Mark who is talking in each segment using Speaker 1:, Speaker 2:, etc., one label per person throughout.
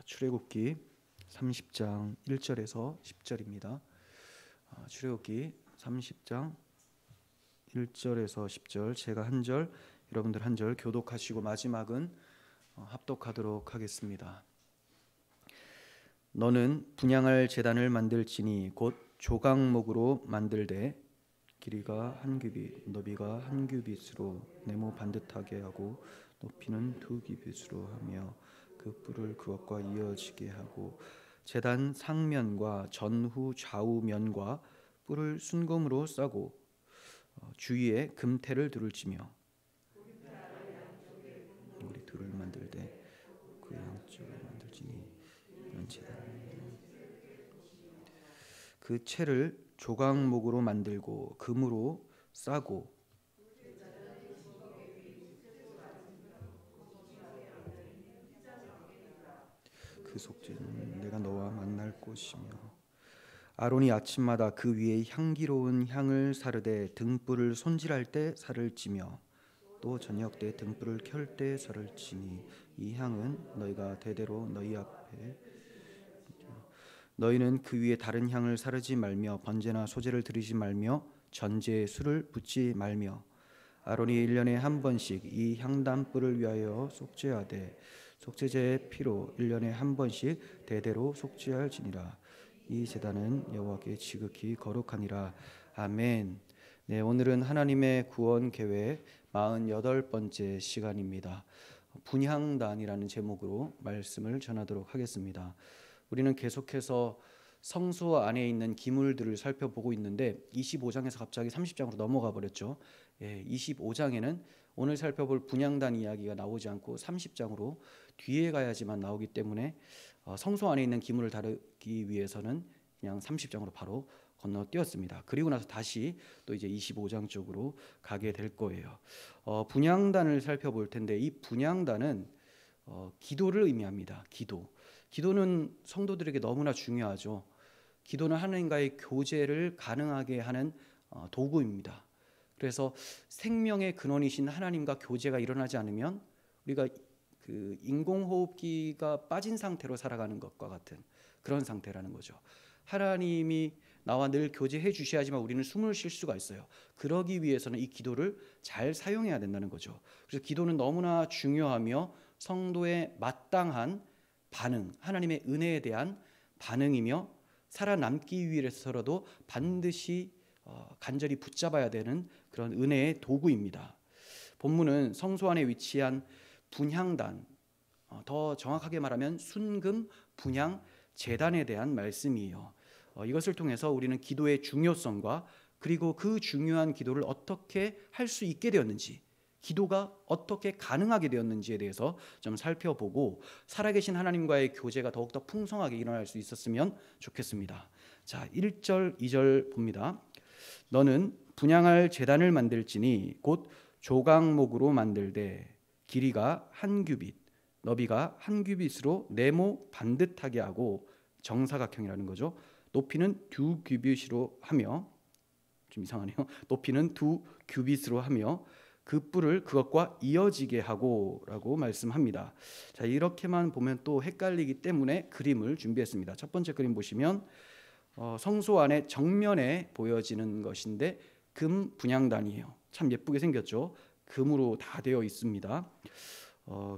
Speaker 1: 출애굽기 30장 1절에서 10절입니다. 출애굽기 30장 1절에서 10절, 제가 한 절, 여러분들 한 절 교독하시고 마지막은 합독하도록 하겠습니다. 너는 분향할 제단을 만들지니 곧 조각목으로 만들되 길이가 한 규빗, 너비가 한 규빗으로 네모 반듯하게 하고 높이는 2규빗으로 하며 그 뿔을 그것과 이어지게 하고 제단 상면과 전후 좌우면과 뿔을 순금으로 싸고 주위에 금테를 두를지며 우리 둘을 만들되 그 양쪽을 만들지니 이런 제단 그 채를 조각목으로 만들고 금으로 싸고 그 속죄는 내가 너와 만날 곳이며 아론이 아침마다 그 위에 향기로운 향을 사르되 등불을 손질할 때 살을 찌며 또 저녁 때 등불을 켤 때 살을 찌니 이 향은 너희가 대대로 너희 앞에 너희는 그 위에 다른 향을 사르지 말며 번제나 소제를 드리지 말며 전제에 술을 붓지 말며 아론이 1년에 한 번씩 이 향단불을 위하여 속죄하되 속죄제의 피로 1년에 한 번씩 대대로 속죄할지니라. 이 제단은 여호와께 지극히 거룩하니라. 아멘. 네, 오늘은 하나님의 구원 계획 48번째 시간입니다. 분향단이라는 제목으로 말씀을 전하도록 하겠습니다. 우리는 계속해서 성소 안에 있는 기물들을 살펴보고 있는데 25장에서 갑자기 30장으로 넘어가 버렸죠. 25장에는 오늘 살펴볼 분향단 이야기가 나오지 않고 30장으로 뒤에 가야지만 나오기 때문에 성소 안에 있는 기물을 다루기 위해서는 그냥 30장으로 바로 건너뛰었습니다. 그리고 나서 다시 또 이제 25장 쪽으로 가게 될 거예요. 분향단을 살펴볼 텐데 이 분향단은 기도를 의미합니다. 기도는 성도들에게 너무나 중요하죠. 기도는 하나님과의 교제를 가능하게 하는 도구입니다. 그래서 생명의 근원이신 하나님과 교제가 일어나지 않으면 우리가 그 인공호흡기가 빠진 상태로 살아가는 것과 같은 그런 상태라는 거죠. 하나님이 나와 늘 교제해 주셔야지만 우리는 숨을 쉴 수가 있어요. 그러기 위해서는 이 기도를 잘 사용해야 된다는 거죠. 그래서 기도는 너무나 중요하며 성도의 마땅한 반응, 하나님의 은혜에 대한 반응이며 살아남기 위해서라도 반드시 간절히 붙잡아야 되는 그런 은혜의 도구입니다. 본문은 성소 안에 위치한 분향단, 더 정확하게 말하면 순금 분향 제단에 대한 말씀이에요. 이것을 통해서 우리는 기도의 중요성과 그리고 그 중요한 기도를 어떻게 할 수 있게 되었는지, 기도가 어떻게 가능하게 되었는지에 대해서 좀 살펴보고 살아계신 하나님과의 교제가 더욱더 풍성하게 일어날 수 있었으면 좋겠습니다. 자, 1절, 2절 봅니다. 너는 분향할 제단을 만들지니 곧 조각목으로 만들되 길이가 한 규빗, 너비가 한 규빗으로 네모 반듯하게 하고 정사각형이라는 거죠. 높이는 2규빗으로 하며 좀 이상하네요. 높이는 2규빗으로 하며 그 뿔을 그것과 이어지게 하고라고 말씀합니다. 자, 이렇게만 보면 또 헷갈리기 때문에 그림을 준비했습니다. 첫 번째 그림 보시면 성소 안에 정면에 보여지는 것인데 금 분향단이에요. 참 예쁘게 생겼죠. 금으로 다 되어 있습니다.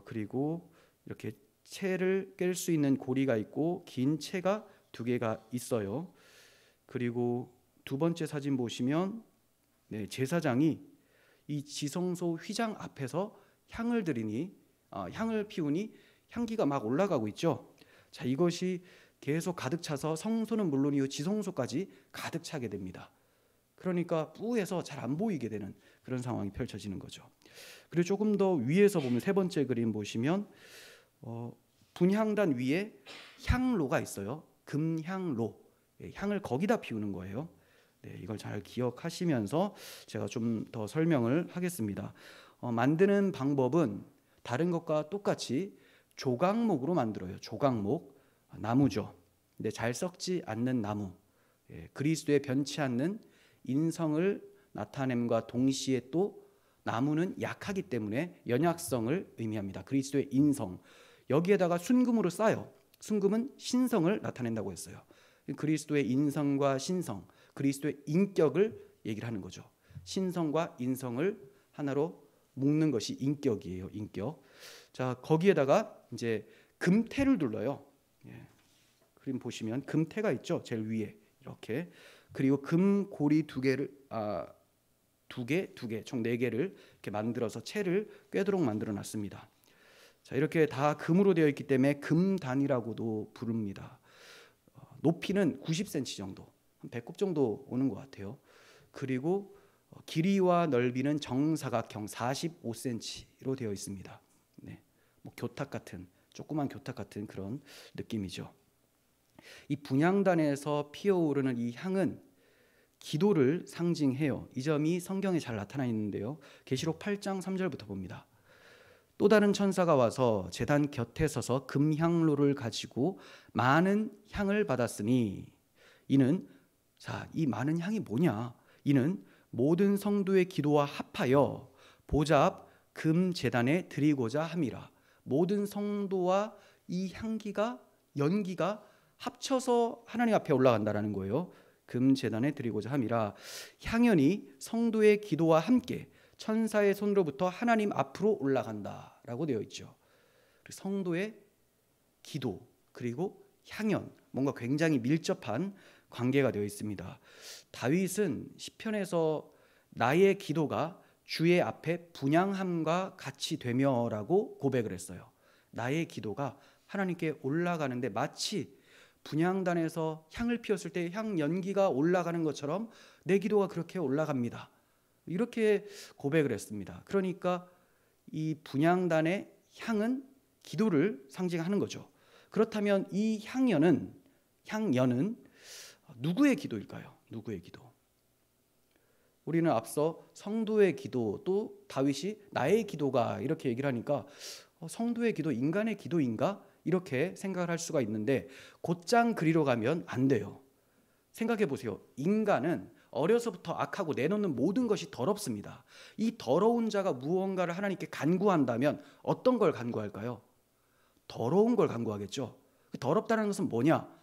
Speaker 1: 그리고 이렇게 채를 깰 수 있는 고리가 있고 긴 채가 2개가 있어요. 그리고 두 번째 사진 보시면 제사장이 이 지성소 휘장 앞에서 향을 드리니 향을 피우니 향기가 막 올라가고 있죠. 자, 이것이 계속 가득 차서 성소는 물론이요 지성소까지 가득 차게 됩니다. 그러니까 뿌에서 잘 안 보이게 되는 그런 상황이 펼쳐지는 거죠. 그리고 조금 더 위에서 보면 세 번째 그림 보시면 분향단 위에 향로가 있어요. 금향로, 향을 거기다 피우는 거예요. 이걸 잘 기억하시면서 제가 좀 더 설명을 하겠습니다. 만드는 방법은 다른 것과 똑같이 조각목으로 만들어요. 조각목, 나무죠. 근데 잘 썩지 않는 나무, 그리스도의 변치 않는 인성을 나타냄과 동시에 또 나무는 약하기 때문에 연약성을 의미합니다. 그리스도의 인성, 여기에다가 순금으로 싸요. 순금은 신성을 나타낸다고 했어요. 그리스도의 인성과 신성, 그리스도의 인격을 얘기를 하는 거죠. 신성과 인성을 하나로 묶는 것이 인격이에요. 인격. 자, 거기에다가 이제 금태를 둘러요. 예. 그림 보시면 금태가 있죠. 제일 위에 이렇게. 그리고 금고리 두 개를 두 개, 총 4개를 이렇게 만들어서 채를 꿰도록 만들어 놨습니다. 자, 이렇게 다 금으로 되어 있기 때문에 금단이라고도 부릅니다. 높이는 90cm 정도, 한 배꼽 정도 오는 것 같아요. 그리고 길이와 넓이는 정사각형 45cm로 되어 있습니다. 네, 뭐 교탁 같은, 조그만 교탁 같은 그런 느낌이죠. 이 분향단에서 피어오르는 이 향은 기도를 상징해요. 이 점이 성경에 잘 나타나 있는데요. 계시록 8장 3절부터 봅니다. 또 다른 천사가 와서 제단 곁에 서서 금향로를 가지고 많은 향을 받았으니 이는, 자, 이 많은 향이 뭐냐? 이는 모든 성도의 기도와 합하여 보좌 앞 금 제단에 드리고자 함이라. 모든 성도와 이 향기가, 연기가 합쳐서 하나님 앞에 올라간다라는 거예요. 금 제단에 드리고자 함이라. 향연이 성도의 기도와 함께 천사의 손으로부터 하나님 앞으로 올라간다라고 되어 있죠. 성도의 기도 그리고 향연, 뭔가 굉장히 밀접한 관계가 되어 있습니다. 다윗은 시편에서 나의 기도가 주의 앞에 분향함과 같이 되며라고 고백을 했어요. 나의 기도가 하나님께 올라가는데 마치 분향단에서 향을 피웠을 때 향 연기가 올라가는 것처럼 내 기도가 그렇게 올라갑니다. 이렇게 고백을 했습니다. 그러니까 이 분향단의 향은 기도를 상징하는 거죠. 그렇다면 이 향연은 누구의 기도일까요? 누구의 기도? 우리는 앞서 성도의 기도, 또 다윗이 나의 기도가 이렇게 얘기를 하니까 성도의 기도, 인간의 기도인가? 이렇게 생각을 할 수가 있는데 곧장 그리로 가면 안 돼요. 생각해 보세요. 인간은 어려서부터 악하고 내놓는 모든 것이 더럽습니다. 이 더러운 자가 무언가를 하나님께 간구한다면 어떤 걸 간구할까요? 더러운 걸 간구하겠죠. 더럽다는 것은 뭐냐?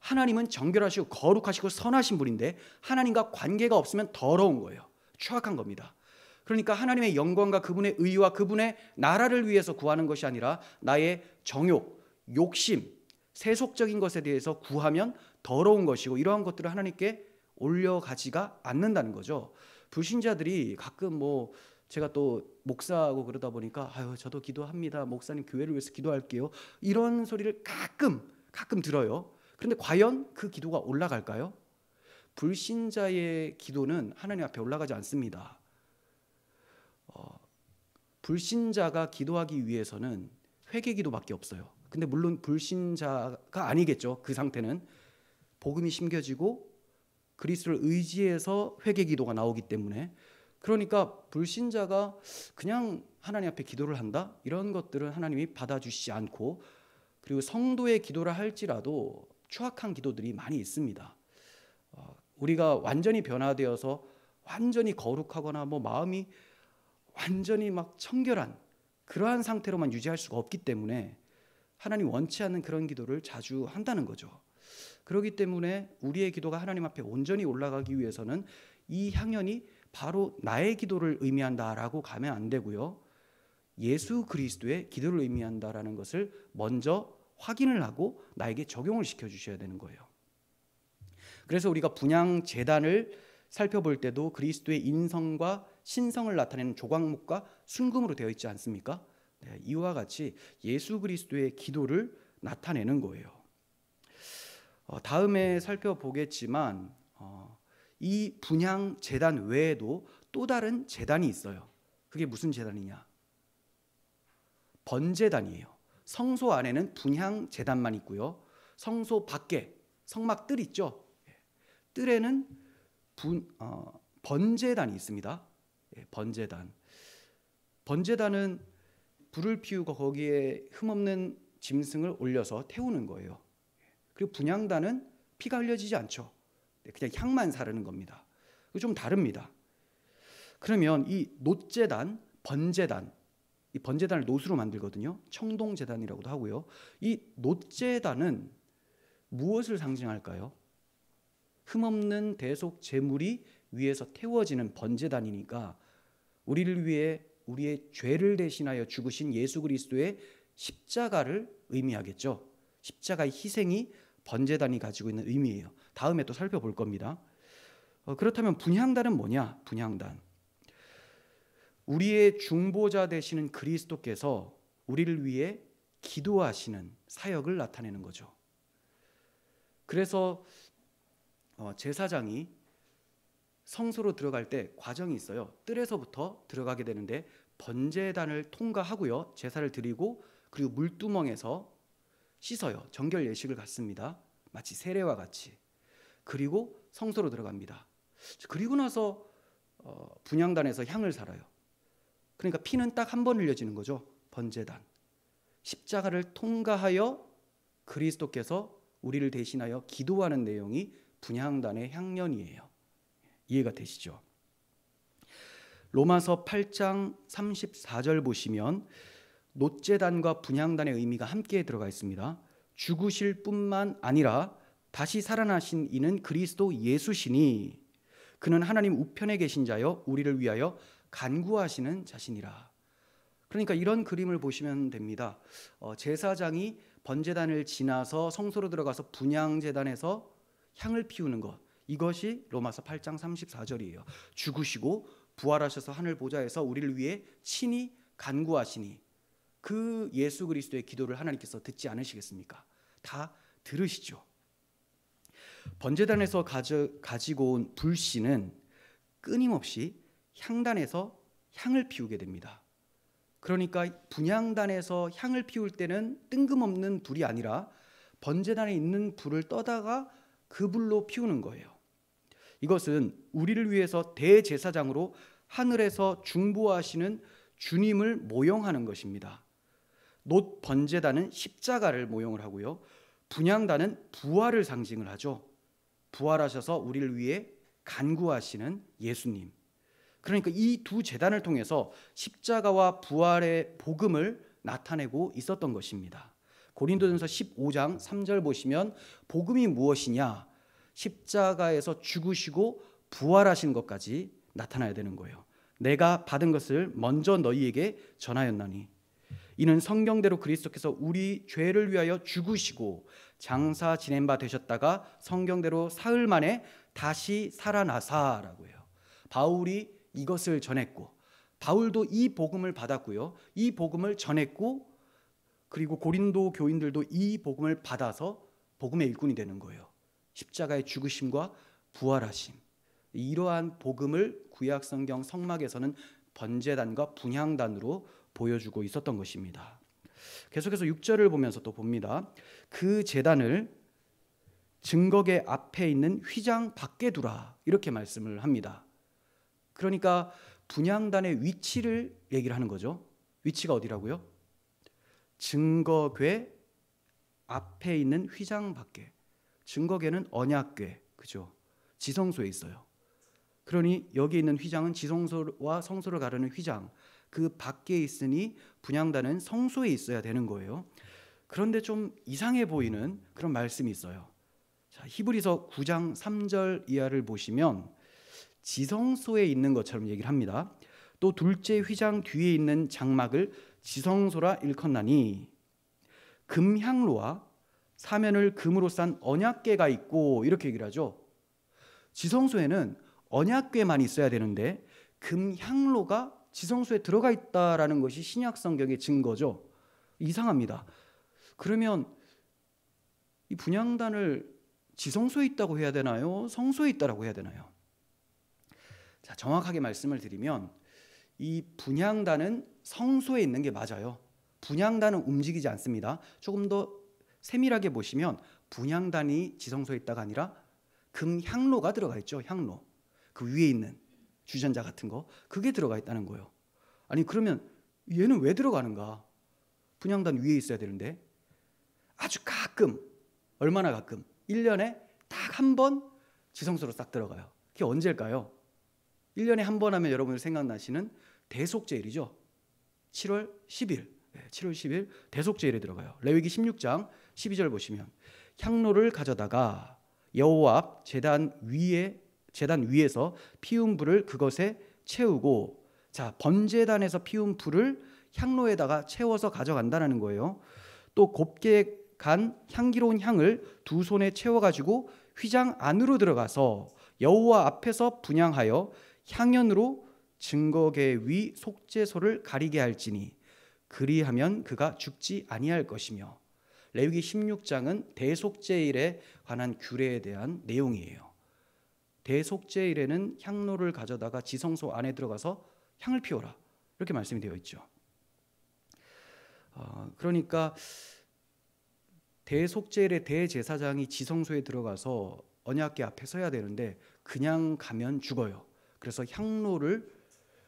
Speaker 1: 하나님은 정결하시고 거룩하시고 선하신 분인데 하나님과 관계가 없으면 더러운 거예요. 추악한 겁니다. 그러니까 하나님의 영광과 그분의 의와 그분의 나라를 위해서 구하는 것이 아니라 나의 정욕, 욕심, 세속적인 것에 대해서 구하면 더러운 것이고 이러한 것들을 하나님께 올려가지가 않는다는 거죠. 불신자들이 가끔 제가 또 목사하고 그러다 보니까 저도 기도합니다. 목사님 교회를 위해서 기도할게요. 이런 소리를 가끔 들어요. 그런데 과연 그 기도가 올라갈까요? 불신자의 기도는 하나님 앞에 올라가지 않습니다. 불신자가 기도하기 위해서는 회개 기도밖에 없어요. 근데 물론 불신자가 아니겠죠. 그 상태는 복음이 심겨지고 그리스도를 의지해서 회개 기도가 나오기 때문에, 그러니까 불신자가 그냥 하나님 앞에 기도를 한다? 이런 것들은 하나님이 받아주시지 않고, 그리고 성도의 기도를 할지라도 추악한 기도들이 많이 있습니다. 우리가 완전히 변화되어서 완전히 거룩하거나 마음이 완전히 막 청결한 그러한 상태로만 유지할 수가 없기 때문에 하나님 원치 않는 그런 기도를 자주 한다는 거죠. 그렇기 때문에 우리의 기도가 하나님 앞에 온전히 올라가기 위해서는 이 향연이 바로 나의 기도를 의미한다라고 가면 안 되고요. 예수 그리스도의 기도를 의미한다라는 것을 먼저 확인을 하고 나에게 적용을 시켜주셔야 되는 거예요. 그래서 우리가 분향 제단을 살펴볼 때도 그리스도의 인성과 신성을 나타내는 조각목과 순금으로 되어 있지 않습니까? 네, 이와 같이 예수 그리스도의 기도를 나타내는 거예요. 다음에 살펴보겠지만 이 분향 제단 외에도 또 다른 제단이 있어요. 그게 무슨 제단이냐? 번제단이에요. 성소 안에는 분향 제단만 있고요. 성소 밖에 성막 뜰 있죠. 뜰에는 번제단이 있습니다. 번제단은 불을 피우고 거기에 흠없는 짐승을 올려서 태우는 거예요. 그리고 분향단은 피가 흘려지지 않죠. 그냥 향만 사르는 겁니다. 좀 다릅니다. 그러면 이 놋제단, 번제단, 이 번제단을 놋으로 만들거든요. 청동제단이라고도 하고요. 이 놋제단은 무엇을 상징할까요? 흠없는 대속 제물이 위에서 태워지는 번제단이니까 우리를 위해 우리의 죄를 대신하여 죽으신 예수 그리스도의 십자가를 의미하겠죠. 십자가의 희생이 번제단이 가지고 있는 의미예요. 다음에 또 살펴볼 겁니다. 그렇다면 분향단은 뭐냐? 분향단. 우리의 중보자 되시는 그리스도께서 우리를 위해 기도하시는 사역을 나타내는 거죠. 그래서 제사장이 성소로 들어갈 때 과정이 있어요. 뜰에서부터 들어가게 되는데 번제단을 통과하고요. 제사를 드리고 그리고 물두멍에서 씻어요. 정결 예식을 갖습니다. 마치 세례와 같이. 그리고 성소로 들어갑니다. 그리고 나서 분향단에서 향을 살아요. 그러니까 피는 딱 한 번 흘려지는 거죠. 번제단. 십자가를 통과하여 그리스도께서 우리를 대신하여 기도하는 내용이 분향단의 향연이에요. 이해가 되시죠? 로마서 8장 34절 보시면 놋제단과 분향단의 의미가 함께 들어가 있습니다. 죽으실 뿐만 아니라 다시 살아나신 이는 그리스도 예수시니 그는 하나님 우편에 계신 자여 우리를 위하여 간구하시는 자신이라. 그러니까 이런 그림을 보시면 됩니다. 제사장이 번제단을 지나서 성소로 들어가서 분향제단에서 향을 피우는 것, 이것이 로마서 8장 34절이에요. 죽으시고 부활하셔서 하늘 보좌에서 우리를 위해 친히 간구하시니 그 예수 그리스도의 기도를 하나님께서 듣지 않으시겠습니까? 다 들으시죠. 번제단에서 가지고 온 불씨는 끊임없이 향단에서 향을 피우게 됩니다. 그러니까 분향단에서 향을 피울 때는 뜬금없는 불이 아니라 번제단에 있는 불을 떠다가 그 불로 피우는 거예요. 이것은 우리를 위해서 대제사장으로 하늘에서 중보하시는 주님을 모형하는 것입니다. 놋 번제단은 십자가를 모형을 하고요. 분향단은 부활을 상징을 하죠. 부활하셔서 우리를 위해 간구하시는 예수님. 그러니까 이 두 제단을 통해서 십자가와 부활의 복음을 나타내고 있었던 것입니다. 고린도전서 15장 3절 보시면 복음이 무엇이냐? 십자가에서 죽으시고 부활하신 것까지 나타나야 되는 거예요. 내가 받은 것을 먼저 너희에게 전하였나니 이는 성경대로 그리스도께서 우리 죄를 위하여 죽으시고 장사 지낸 바 되셨다가 성경대로 사흘 만에 다시 살아나사라고 해요. 바울이 이것을 전했고 바울도 이 복음을 받았고요. 이 복음을 전했고 그리고 고린도 교인들도 이 복음을 받아서 복음의 일꾼이 되는 거예요. 십자가의 죽으심과 부활하심. 이러한 복음을 구약 성경 성막에서는 번제단과 분향단으로 보여주고 있었던 것입니다. 계속해서 6절을 보면서 또 봅니다. 그 제단을 증거계 앞에 있는 휘장 밖에 두라 이렇게 말씀을 합니다. 그러니까 분향단의 위치를 얘기를 하는 거죠. 위치가 어디라고요? 증거궤 앞에 있는 휘장 밖에. 증거궤는 언약궤, 그죠? 지성소에 있어요. 그러니 여기 있는 휘장은 지성소와 성소를 가르는 휘장, 그 밖에 있으니 분향단은 성소에 있어야 되는 거예요. 그런데 좀 이상해 보이는 그런 말씀이 있어요. 자, 히브리서 9장 3절 이하를 보시면 지성소에 있는 것처럼 얘기를 합니다. 또 둘째 휘장 뒤에 있는 장막을 지성소라 일컫나니 금향로와 사면을 금으로 싼 언약궤가 있고 이렇게 얘기를 하죠. 지성소에는 언약궤만 있어야 되는데 금향로가 지성소에 들어가 있다라는 것이 신약 성경의 증거죠. 이상합니다. 그러면 이 분향단을 지성소에 있다고 해야 되나요? 성소에 있다라고 해야 되나요? 자, 정확하게 말씀을 드리면 이 분향단은 성소에 있는 게 맞아요. 분향단은 움직이지 않습니다. 조금 더 세밀하게 보시면 분향단이 지성소에 있다가 아니라 금향로가 들어가 있죠. 향로. 그 위에 있는 주전자 같은 거 그게 들어가 있다는 거예요. 아니 그러면 얘는 왜 들어가는가? 분향단 위에 있어야 되는데 아주 가끔, 얼마나 가끔? 1년에 딱 한 번 지성소로 싹 들어가요. 그게 언제일까요? 1년에 한 번 하면 여러분들 생각나시는 대속제일이죠. 7월 10일, 7월 10일 대속제일에 들어가요. 레위기 16장 12절 보시면 향로를 가져다가 여호와 앞 제단 위에서 피운 불을 그것에 채우고, 자, 번제단에서 피운 불을 향로에다가 채워서 가져간다는 거예요. 또 곱게 간 향기로운 향을 두 손에 채워가지고 휘장 안으로 들어가서 여호와 앞에서 분향하여 향연으로 증거계 위 속죄소를 가리게 할지니 그리하면 그가 죽지 아니할 것이며. 레위기 16장은 대속죄일에 관한 규례에 대한 내용이에요. 대속죄일에는 향로를 가져다가 지성소 안에 들어가서 향을 피워라, 이렇게 말씀이 되어 있죠. 그러니까 대속죄일의 대제사장이 지성소에 들어가서 언약궤 앞에 서야 되는데 그냥 가면 죽어요. 그래서 향로를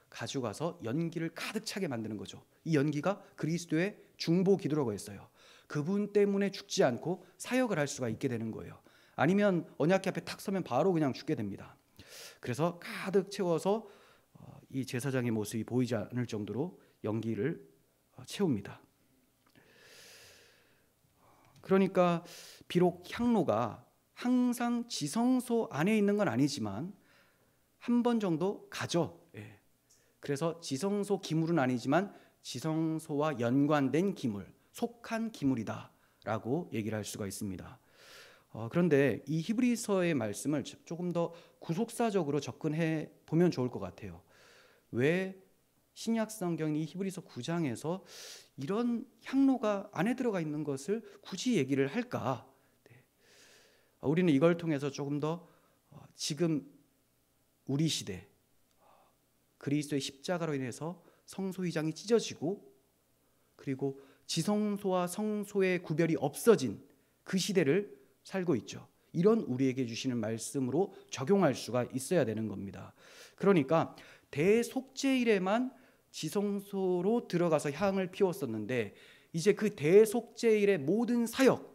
Speaker 1: 가져가서 연기를 가득 차게 만드는 거죠. 이 연기가 그리스도의 중보 기도라고 했어요. 그분 때문에 죽지 않고 사역을 할 수가 있게 되는 거예요. 아니면 언약궤 앞에 탁 서면 바로 그냥 죽게 됩니다. 그래서 가득 채워서 이 제사장의 모습이 보이지 않을 정도로 연기를 채웁니다. 그러니까 비록 향로가 항상 지성소 안에 있는 건 아니지만 한 번 정도 가죠. 그래서 지성소 기물은 아니지만 지성소와 연관된 기물, 속한 기물이다라고 얘기를 할 수가 있습니다. 그런데 이 히브리서의 말씀을 조금 더 구속사적으로 접근해 보면 좋을 것 같아요. 왜 신약 성경이 히브리서 9장에서 이런 향로가 안에 들어가 있는 것을 굳이 얘기를 할까? 우리는 이걸 통해서 조금 더 지금 우리 시대 그리스도의 십자가로 인해서 성소 휘장이 찢어지고 그리고 지성소와 성소의 구별이 없어진 그 시대를 살고 있죠. 이런 우리에게 주시는 말씀으로 적용할 수가 있어야 되는 겁니다. 그러니까 대속죄일에만 지성소로 들어가서 향을 피웠었는데 이제 그 대속죄일의 모든 사역,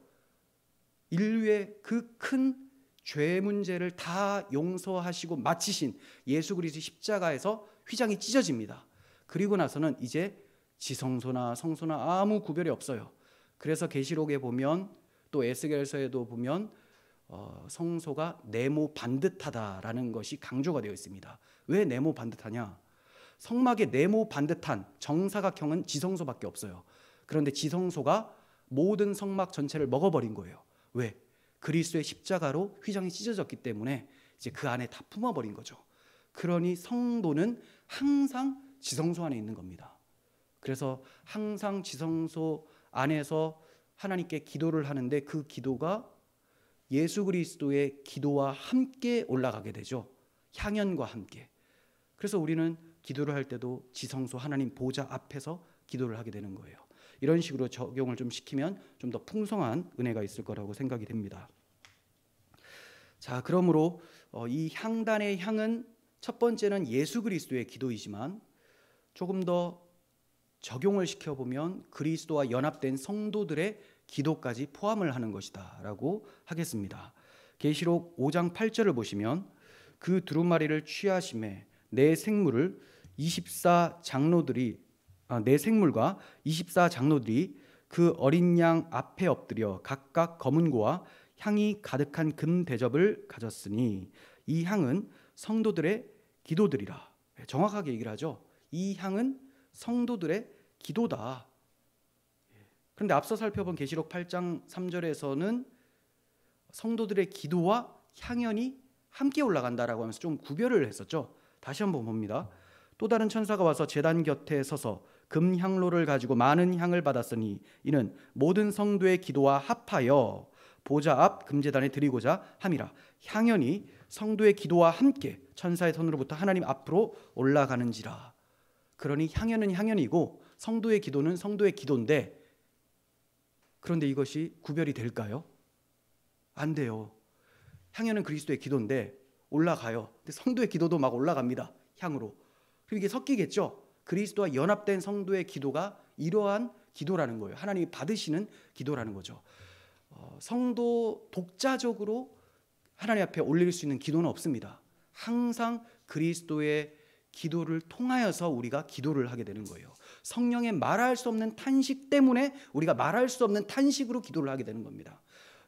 Speaker 1: 인류의 그 큰 죄 문제를 다 용서하시고 마치신 예수 그리스도의 십자가에서 휘장이 찢어집니다. 그리고 나서는 이제 지성소나 성소나 아무 구별이 없어요. 그래서 계시록에 보면 또 에스겔서에도 보면 성소가 네모 반듯하다라는 것이 강조가 되어 있습니다. 왜 네모 반듯하냐? 성막에 네모 반듯한 정사각형은 지성소밖에 없어요. 그런데 지성소가 모든 성막 전체를 먹어버린 거예요. 왜? 그리스도의 십자가로 휘장이 찢어졌기 때문에 이제 그 안에 다 품어버린 거죠. 그러니 성도는 항상 지성소 안에 있는 겁니다. 그래서 항상 지성소 안에서 하나님께 기도를 하는데 그 기도가 예수 그리스도의 기도와 함께 올라가게 되죠. 향연과 함께. 그래서 우리는 기도를 할 때도 지성소 하나님 보좌 앞에서 기도를 하게 되는 거예요. 이런 식으로 적용을 좀 시키면 좀 더 풍성한 은혜가 있을 거라고 생각이 됩니다. 자, 그러므로 이 향단의 향은 첫 번째는 예수 그리스도의 기도이지만 조금 더 적용을 시켜보면 그리스도와 연합된 성도들의 기도까지 포함을 하는 것이다 라고 하겠습니다. 계시록 5장 8절을 보시면 그 두루마리를 취하심에 내 생물과 24 장로들이 그 어린 양 앞에 엎드려 각각 검은 고와 향이 가득한 금 대접을 가졌으니 이 향은 성도들의 기도들이라. 정확하게 얘기를 하죠. 이 향은 성도들의 기도다. 그런데 앞서 살펴본 계시록 8장 3절에서는 성도들의 기도와 향연이 함께 올라간다라고 하면서 좀 구별을 했었죠. 다시 한번 봅니다. 또 다른 천사가 와서 제단 곁에 서서 금향로를 가지고 많은 향을 받았으니 이는 모든 성도의 기도와 합하여 보좌 앞 금제단에 드리고자 함이라. 향연이 성도의 기도와 함께 천사의 손으로부터 하나님 앞으로 올라가는지라. 그러니 향연은 향연이고 성도의 기도는 성도의 기도인데, 그런데 이것이 구별이 될까요? 안 돼요. 향연은 그리스도의 기도인데 올라가요. 근데 성도의 기도도 막 올라갑니다. 향으로. 그럼 이게 섞이겠죠. 그리스도와 연합된 성도의 기도가 이러한 기도라는 거예요. 하나님이 받으시는 기도라는 거죠. 성도 독자적으로 하나님 앞에 올릴 수 있는 기도는 없습니다. 항상 그리스도의 기도를 통하여서 우리가 기도를 하게 되는 거예요. 성령의 말할 수 없는 탄식 때문에 우리가 말할 수 없는 탄식으로 기도를 하게 되는 겁니다.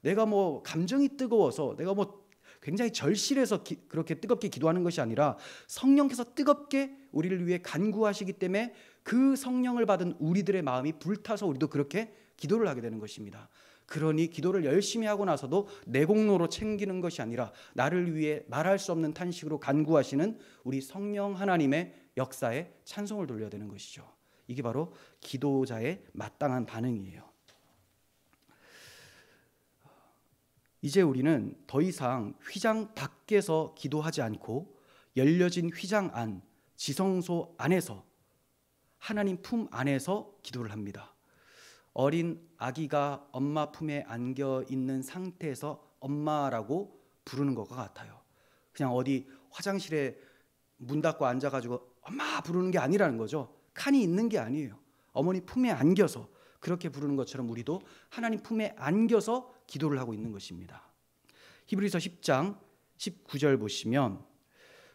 Speaker 1: 내가 뭐 감정이 뜨거워서, 내가 뭐 굉장히 절실해서 그렇게 뜨겁게 기도하는 것이 아니라 성령께서 뜨겁게 우리를 위해 간구하시기 때문에 그 성령을 받은 우리들의 마음이 불타서 우리도 그렇게 기도를 하게 되는 것입니다. 그러니 기도를 열심히 하고 나서도 내 공로로 챙기는 것이 아니라 나를 위해 말할 수 없는 탄식으로 간구하시는 우리 성령 하나님의 역사에 찬송을 돌려야 되는 것이죠. 이게 바로 기도자의 마땅한 반응이에요. 이제 우리는 더 이상 휘장 밖에서 기도하지 않고 열려진 휘장 안, 지성소 안에서, 하나님 품 안에서 기도를 합니다. 어린 아기가 엄마 품에 안겨 있는 상태에서 엄마라고 부르는 것과 같아요. 그냥 어디 화장실에 문 닫고 앉아가지고 엄마 부르는 게 아니라는 거죠. 칸이 있는 게 아니에요. 어머니 품에 안겨서 그렇게 부르는 것처럼 우리도 하나님 품에 안겨서 기도를 하고 있는 것입니다. 히브리서 10장 19절 보시면,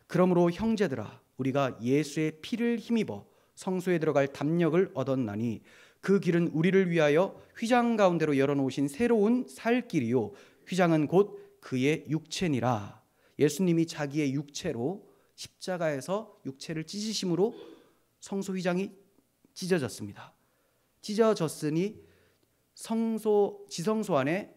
Speaker 1: 그러므로 형제들아 우리가 예수의 피를 힘입어 성소에 들어갈 담력을 얻었나니 그 길은 우리를 위하여 휘장 가운데로 열어놓으신 새로운 살 길이요 휘장은 곧 그의 육체니라. 예수님이 자기의 육체로 십자가에서 육체를 찢으심으로 성소 휘장이 찢어졌습니다. 찢어졌으니 지성소 안에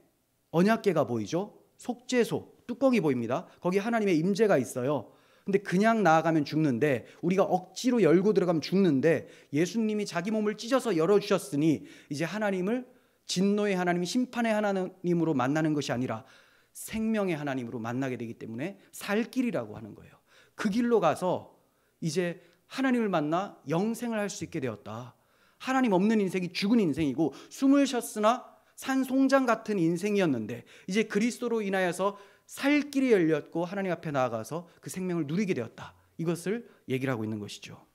Speaker 1: 언약궤가 보이죠. 속죄소 뚜껑이 보입니다. 거기 하나님의 임재가 있어요. 근데 그냥 나아가면 죽는데, 우리가 억지로 열고 들어가면 죽는데, 예수님이 자기 몸을 찢어서 열어주셨으니 이제 하나님을 진노의 하나님, 심판의 하나님으로 만나는 것이 아니라 생명의 하나님으로 만나게 되기 때문에 살 길이라고 하는 거예요. 그 길로 가서 이제 하나님을 만나 영생을 할 수 있게 되었다. 하나님 없는 인생이 죽은 인생이고 숨을 쉬었으나 산송장 같은 인생이었는데 이제 그리스도로 인하여서 살 길이 열렸고 하나님 앞에 나아가서 그 생명을 누리게 되었다. 이것을 얘기를 하고 있는 것이죠.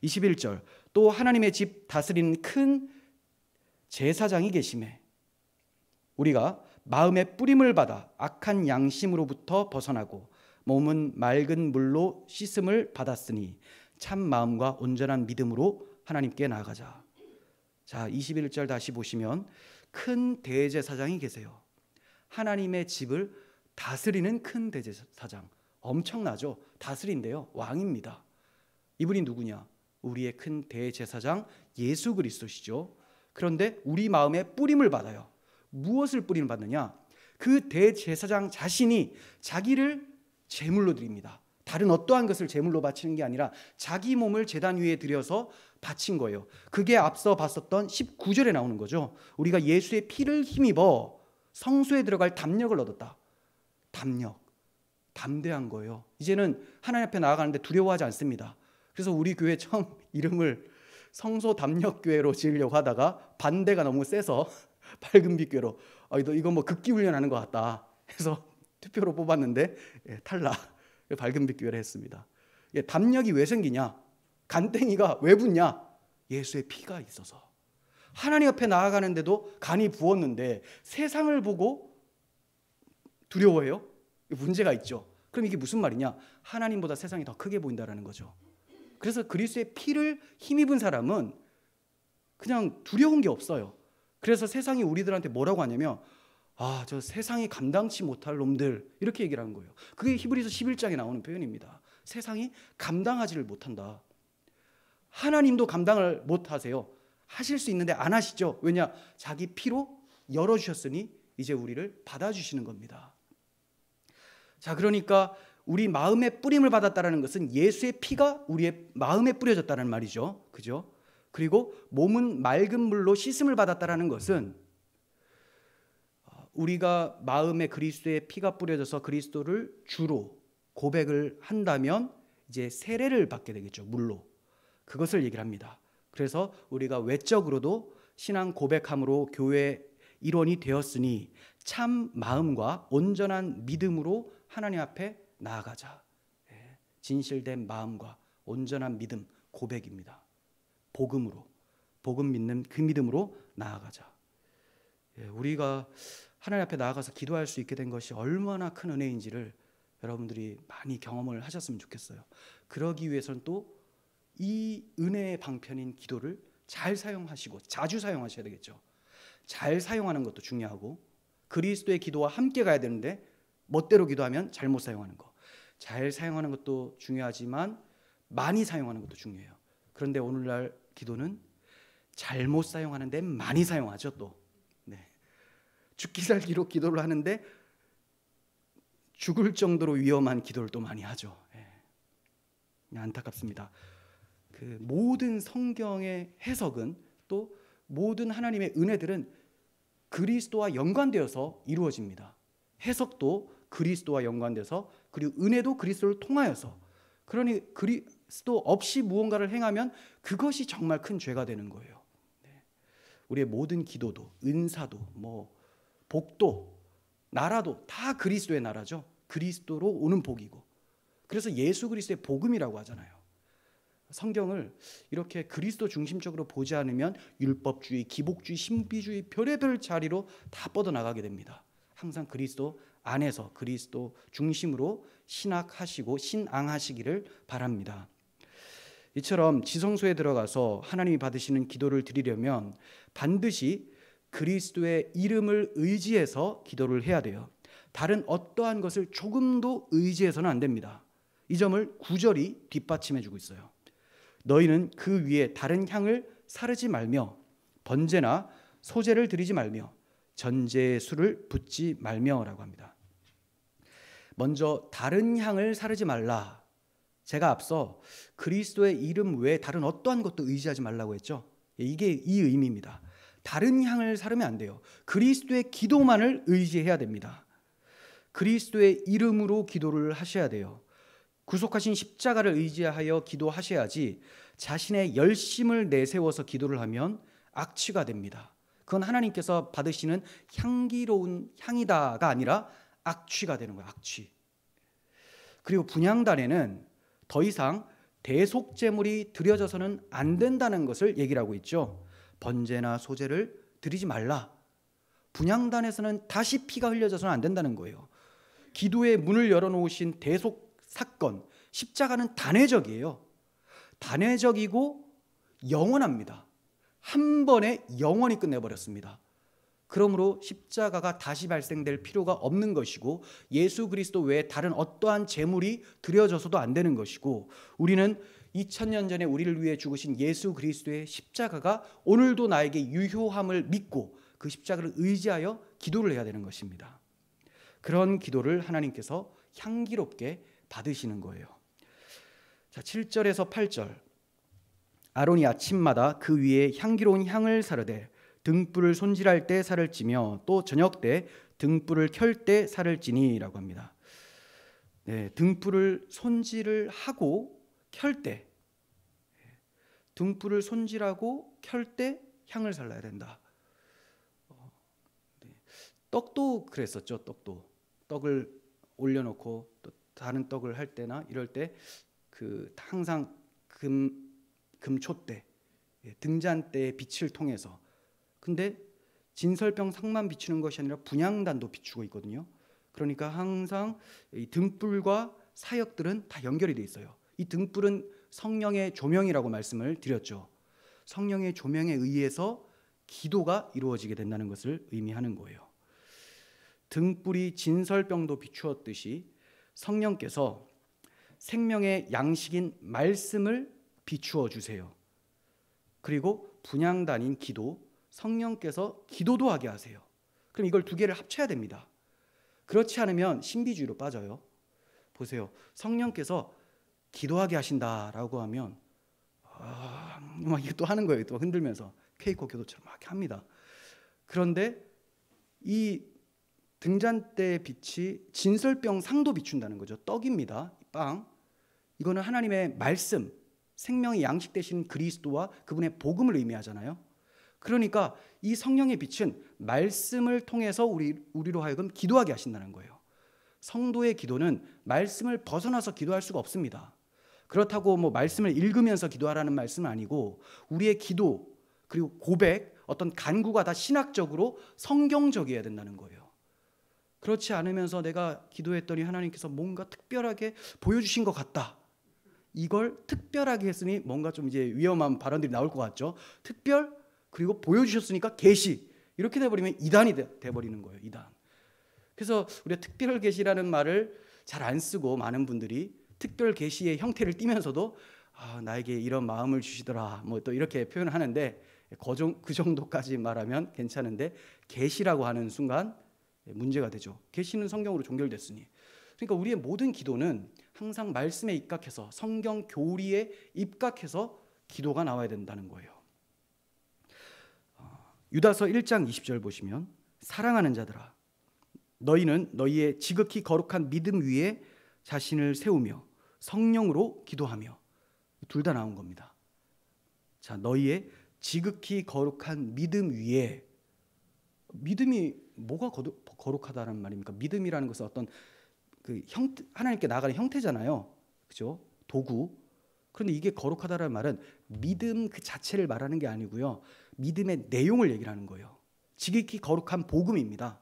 Speaker 1: 21절, 또 하나님의 집 다스리는 큰 제사장이 계심에 우리가 마음의 뿌림을 받아 악한 양심으로부터 벗어나고 몸은 맑은 물로 씻음을 받았으니 참 마음과 온전한 믿음으로 하나님께 나아가자. 자, 21절 다시 보시면 큰 대제사장이 계세요. 하나님의 집을 다스리는 큰 대제사장, 엄청나죠? 다스린대요. 왕입니다. 이분이 누구냐? 우리의 큰 대제사장 예수 그리스도시죠. 그런데 우리 마음에 뿌림을 받아요. 무엇을 뿌림을 받느냐? 그 대제사장 자신이 자기를 제물로 드립니다. 다른 어떠한 것을 제물로 바치는 게 아니라 자기 몸을 제단 위에 들여서 바친 거예요. 그게 앞서 봤었던 19절에 나오는 거죠. 우리가 예수의 피를 힘입어 성소에 들어갈 담력을 얻었다. 담력, 담대한 거예요. 이제는 하나님 앞에 나아가는데 두려워하지 않습니다. 그래서 우리 교회 처음 이름을 성소 담력교회로 지으려고 하다가 반대가 너무 세서 밝은빛교회로, 이거 뭐 극기훈련하는 것 같다 해서 투표로 뽑았는데 탈락. 밝은빛교회를 했습니다. 담력이 왜 생기냐? 간땡이가 왜 붙냐? 예수의 피가 있어서. 하나님 앞에 나아가는데도 간이 부었는데 세상을 보고 두려워해요? 문제가 있죠. 그럼 이게 무슨 말이냐? 하나님보다 세상이 더 크게 보인다는 거죠. 그래서 그리스도의 피를 힘입은 사람은 그냥 두려운 게 없어요. 그래서 세상이 우리들한테 뭐라고 하냐면, 저 세상이 감당치 못할 놈들, 이렇게 얘기를 하는 거예요. 그게 히브리서 11장에 나오는 표현입니다. 세상이 감당하지를 못한다. 하나님도 감당을 못하세요. 하실 수 있는데 안 하시죠. 왜냐? 자기 피로 열어주셨으니 이제 우리를 받아주시는 겁니다. 자, 그러니까 우리 마음에 뿌림을 받았다는 것은 예수의 피가 우리의 마음에 뿌려졌다는 말이죠. 그죠? 그리고 몸은 맑은 물로 씻음을 받았다는 것은 우리가 마음에 그리스도의 피가 뿌려져서 그리스도를 주로 고백을 한다면 이제 세례를 받게 되겠죠. 물로. 그것을 얘기를 합니다. 그래서 우리가 외적으로도 신앙 고백함으로 교회 일원이 되었으니 참 마음과 온전한 믿음으로 하나님 앞에 나아가자. 진실된 마음과 온전한 믿음, 고백입니다. 복음으로, 복음 믿는 그 믿음으로 나아가자. 우리가 하나님 앞에 나아가서 기도할 수 있게 된 것이 얼마나 큰 은혜인지를 여러분들이 많이 경험을 하셨으면 좋겠어요. 그러기 위해서는 또 이 은혜의 방편인 기도를 잘 사용하시고 자주 사용하셔야 되겠죠. 잘 사용하는 것도 중요하고 그리스도의 기도와 함께 가야 되는데 멋대로 기도하면 잘못 사용하는 거. 잘 사용하는 것도 중요하지만 많이 사용하는 것도 중요해요. 그런데 오늘날 기도는 잘못 사용하는데 많이 사용하죠. 또 죽기 살기로 기도를 하는데 죽을 정도로 위험한 기도를 또 많이 하죠. 안타깝습니다. 그 모든 성경의 해석은 또 모든 하나님의 은혜들은 그리스도와 연관되어서 이루어집니다. 해석도 그리스도와 연관돼서 그리고 은혜도 그리스도를 통하여서 그러니 그리스도 없이 무언가를 행하면 그것이 정말 큰 죄가 되는 거예요. 우리의 모든 기도도 은사도 복도 나라도 다 그리스도의 나라죠. 그리스도로 오는 복이고 그래서 예수 그리스도의 복음이라고 하잖아요. 성경을 이렇게 그리스도 중심적으로 보지 않으면 율법주의, 기복주의, 신비주의 별의별 자리로 다 뻗어나가게 됩니다. 항상 그리스도 안에서 그리스도 중심으로 신학하시고 신앙하시기를 바랍니다. 이처럼 지성소에 들어가서 하나님이 받으시는 기도를 드리려면 반드시 그리스도의 이름을 의지해서 기도를 해야 돼요. 다른 어떠한 것을 조금도 의지해서는 안 됩니다. 이 점을 9절이 뒷받침해 주고 있어요. 너희는 그 위에 다른 향을 사르지 말며 번제나 소제를 드리지 말며 전제의 술을 붓지 말며라고 합니다. 먼저 다른 향을 사르지 말라. 제가 앞서 그리스도의 이름 외에 다른 어떠한 것도 의지하지 말라고 했죠. 이게 이 의미입니다. 다른 향을 사르면 안 돼요. 그리스도의 기도만을 의지해야 됩니다. 그리스도의 이름으로 기도를 하셔야 돼요. 구속하신 십자가를 의지하여 기도하셔야지 자신의 열심을 내세워서 기도를 하면 악취가 됩니다. 그건 하나님께서 받으시는 향기로운 향이다가 아니라 악취가 되는 거예요. 악취. 그리고 분향단에는 더 이상 대속제물이 드려져서는 안 된다는 것을 얘기를 하고 있죠. 번제나 소제를 드리지 말라. 분향단에서는 다시 피가 흘려져서는 안 된다는 거예요. 기도의 문을 열어놓으신 대속 사건, 십자가는 단회적이에요. 단회적이고 영원합니다. 한 번에 영원히 끝내버렸습니다. 그러므로 십자가가 다시 발생될 필요가 없는 것이고 예수 그리스도 외에 다른 어떠한 제물이 드려져서도 안 되는 것이고 우리는 2000년 전에 우리를 위해 죽으신 예수 그리스도의 십자가가 오늘도 나에게 유효함을 믿고 그 십자가를 의지하여 기도를 해야 되는 것입니다. 그런 기도를 하나님께서 향기롭게 받으시는 거예요. 자, 7절에서 8절. 아론이 아침마다 그 위에 향기로운 향을 사르되 등불을 손질할 때 살을 찌며 또 저녁 때 등불을 켤 때 살을 찌니라고 합니다. 등불을 손질을 하고 켤 때, 등불을 손질하고 켤 때 향을 살라야 된다. 떡도 그랬었죠. 떡을 올려놓고 또 다른 떡을 할 때나 이럴 때 그 항상 금초대, 등잔대의 빛을 통해서. 근데 진설병 상만 비추는 것이 아니라 분향단도 비추고 있거든요. 그러니까 항상 이 등불과 사역들은 다 연결이 돼 있어요. 이 등불은 성령의 조명이라고 말씀을 드렸죠. 성령의 조명에 의해서 기도가 이루어지게 된다는 것을 의미하는 거예요. 등불이 진설병도 비추었듯이 성령께서 생명의 양식인 말씀을 비추어 주세요. 그리고 분향단인 기도, 성령께서 기도도 하게 하세요. 그럼 이걸 두 개를 합쳐야 됩니다. 그렇지 않으면 신비주의로 빠져요. 보세요. 성령께서 기도하게 하신다라고 하면 막 이거 또 하는 거예요. 또 흔들면서 케이코 교도처럼 막 합니다. 그런데 이 등잔대의 빛이 진설병 상도 비춘다는 거죠. 떡입니다. 빵. 이거는 하나님의 말씀, 생명의 양식 되신 그리스도와 그분의 복음을 의미하잖아요. 그러니까 이 성령의 빛은 말씀을 통해서 우리로 하여금 기도하게 하신다는 거예요. 성도의 기도는 말씀을 벗어나서 기도할 수가 없습니다. 그렇다고 말씀을 읽으면서 기도하라는 말씀은 아니고 우리의 기도 그리고 고백, 어떤 간구가 다 신학적으로 성경적이어야 된다는 거예요. 그렇지 않으면서 내가 기도했더니 하나님께서 뭔가 특별하게 보여주신 것 같다.
Speaker 2: 이걸 특별하게 했으니 뭔가 좀 이제 위험한 발언들이 나올 것 같죠. 특별, 그리고 보여주셨으니까 계시, 이렇게 돼버리면 이단이 돼버리는 거예요. 이단. 그래서 우리가 특별 계시라는 말을 잘 안 쓰고 많은 분들이 특별 계시의 형태를 띠면서도 나에게 이런 마음을 주시더라 뭐 또 이렇게 표현을 하는데, 그 정도까지 말하면 괜찮은데 계시라고 하는 순간 문제가 되죠. 계시는 성경으로 종결됐으니. 그러니까 우리의 모든 기도는 항상 말씀에 입각해서, 성경 교리에 입각해서 기도가 나와야 된다는 거예요. 유다서 1장 20절 보시면, 사랑하는 자들아 너희는 너희의 지극히 거룩한 믿음 위에 자신을 세우며 성령으로 기도하며. 둘 다 나온 겁니다. 자, 너희의 지극히 거룩한 믿음 위에, 믿음이 뭐가 거룩하다는 말입니까? 믿음이라는 것은 어떤 그 형태, 하나님께 나아가는 형태잖아요. 그죠? 도구. 그런데 이게 거룩하다는 말은 믿음 그 자체를 말하는 게 아니고요. 믿음의 내용을 얘기를 하는 거예요. 지극히 거룩한 복음입니다.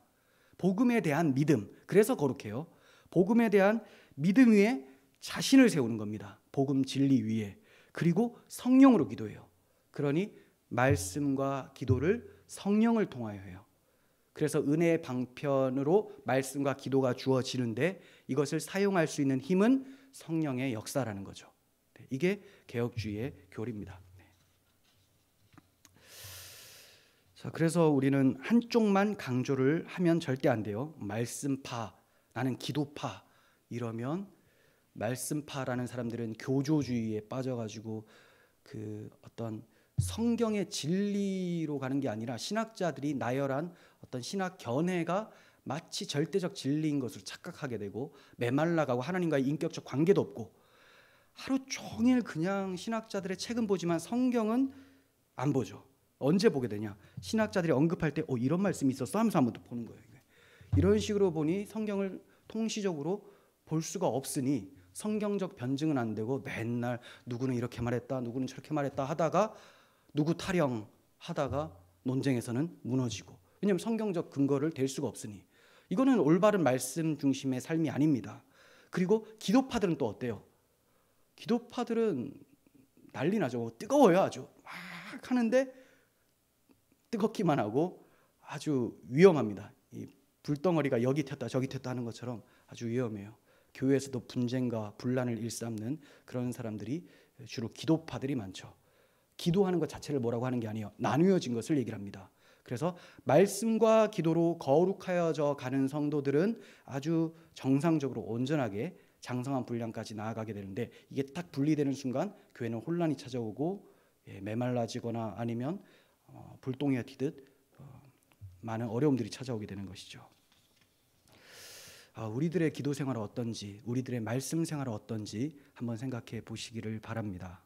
Speaker 2: 복음에 대한 믿음. 그래서 거룩해요. 복음에 대한 믿음 위에 자신을 세우는 겁니다. 복음 진리 위에. 그리고 성령으로 기도해요. 그러니 말씀과 기도를 성령을 통하여 해요. 그래서 은혜의 방편으로 말씀과 기도가 주어지는데, 이것을 사용할 수 있는 힘은 성령의 역사라는 거죠. 이게 개혁주의의 교리입니다. 자, 그래서 우리는 한쪽만 강조를 하면 절대 안 돼요. 말씀파, 나는 기도파 이러면, 말씀파라는 사람들은 교조주의에 빠져가지고 그 어떤 성경의 진리로 가는 게 아니라 신학자들이 나열한 어떤 신학 견해가 마치 절대적 진리인 것으로 착각하게 되고, 메말라가고 하나님과의 인격적 관계도 없고, 하루 종일 그냥 신학자들의 책은 보지만 성경은 안 보죠. 언제 보게 되냐? 신학자들이 언급할 때 이런 말씀이 있었어 하면서 한번 또 보는 거예요. 이런 식으로 보니 성경을 통시적으로 볼 수가 없으니 성경적 변증은 안 되고, 맨날 누구는 이렇게 말했다, 누구는 저렇게 말했다 하다가 누구 타령하다가 논쟁에서는 무너지고. 왜냐하면 성경적 근거를 댈 수가 없으니. 이거는 올바른 말씀 중심의 삶이 아닙니다. 그리고 기도파들은 또 어때요? 기도파들은 난리 나죠. 뜨거워요. 아주 막 하는데 뜨겁기만 하고 아주 위험합니다. 이 불덩어리가 여기 튀었다 저기 튀었다 하는 것처럼 아주 위험해요. 교회에서도 분쟁과 분란을 일삼는 그런 사람들이 주로 기도파들이 많죠. 기도하는 것 자체를 뭐라고 하는 게 아니에요. 나누어진 것을 얘기를 합니다. 그래서 말씀과 기도로 거룩하여져 가는 성도들은 아주 정상적으로 온전하게 장성한 분량까지 나아가게 되는데, 이게 딱 분리되는 순간 교회는 혼란이 찾아오고 메말라지거나 아니면 불똥이가 튀듯 많은 어려움들이 찾아오게 되는 것이죠. 우리들의 기도 생활은 어떤지, 우리들의 말씀 생활은 어떤지 한번 생각해 보시기를 바랍니다.